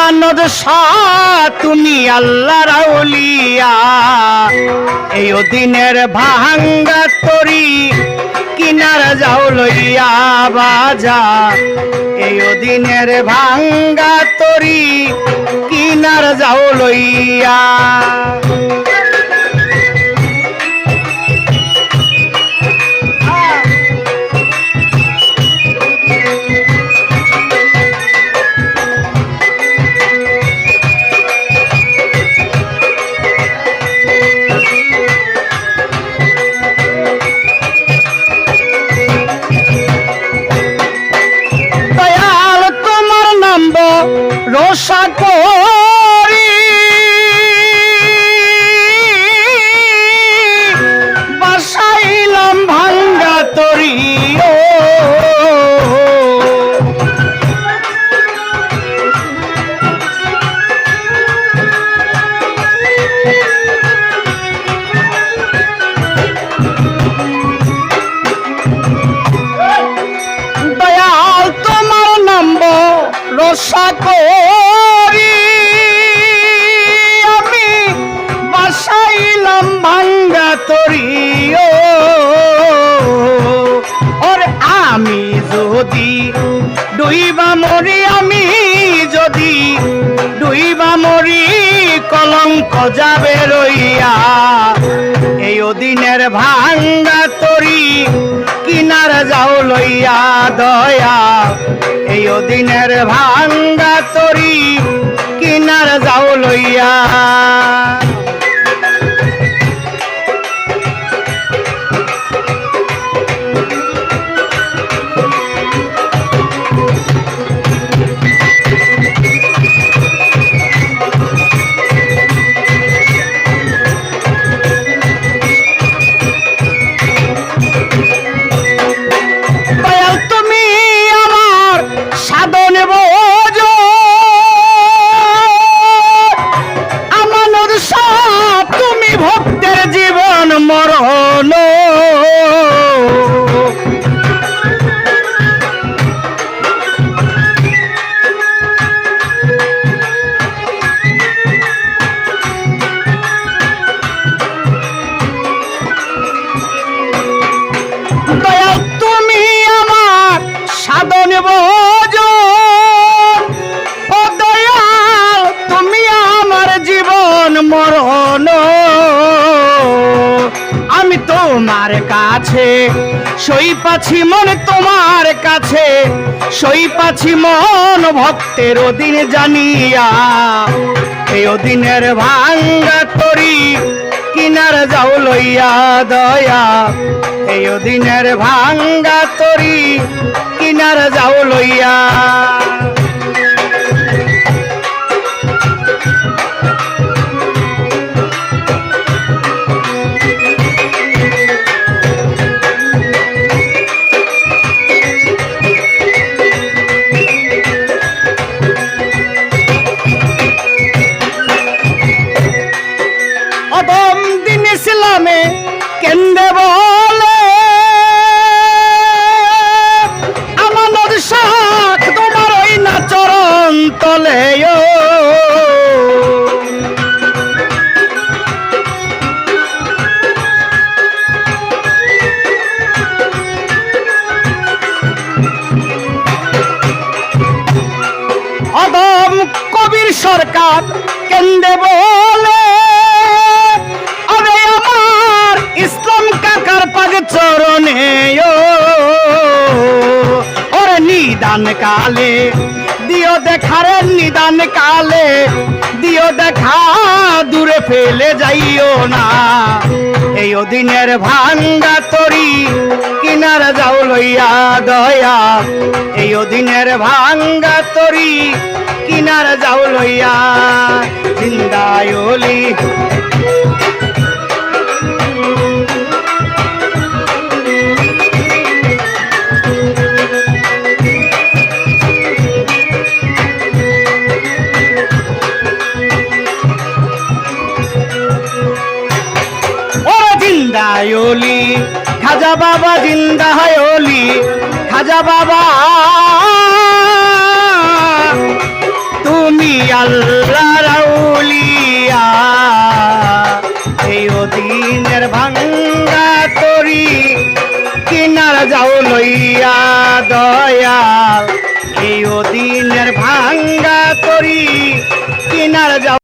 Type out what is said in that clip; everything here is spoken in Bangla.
আমানত শাহ তুমি আল্লাহর আউলিয়া এই দিনের ভাঙ্গা তরি কিনার যাও লইয়া বাজা এই দিনের ভাঙ্গা তরি কিনার যাও লইয়া রোষা করি বাসাইলাম ভাঙ্গা তরি দয়াল তোমার নাম রোষা করি আমি বাসাইলাম ভাঙ্গা তরি ওরে আমি যদি ডুইবা মরি আমি যদি ডুইবা মরি কলঙ্ক যাবে রইয়া এই দিনের ভাঙ্গা তরি কিনার যাও লইয়া দয়া এই দিনের ভাঙ্গা তরি কিনার যাও লইয়া মরণ দয়া তুমি আমার সাধন ভোজন ও দয়াল তুমি আমার জীবন মরণ আমি তোমার কাছে সই পাছি মন তোমার কাছে সই পাছি মন ভক্তের দিন জানিয়া এই দিনের ভাঙ্গা তরি কিনার যাও লইয়া দয়া এই দিনের ভাঙ্গা তরি কিনার যাও লইয়া অদম দিন ইসলামে কেন্দ্রে বলে আমানত শাহ তোমার ওই না চরণ তলে অদম কবির সরকার কেন্দ্রে বলে ইসলাম কাকার পাগে চরণে ওরে নিদান কালে দিও দেখা রে নিদান কালে দিও দেখা দূরে ফেলে যাইও না এই দিনের ভাঙ্গা তরি কিনার যাও লইয়া দয়া এই দিনের ভাঙ্গা তরি কিনার যাও লইয়া জিন্দায়লি জিন্দায়লি খাজা বাবা জিন্দায়লি খাজা বাবা তুমি আল্লাহ রাউলিয়া এই দিনের ভাঙ্গা তরি কিনার যাও লইয়া দয়া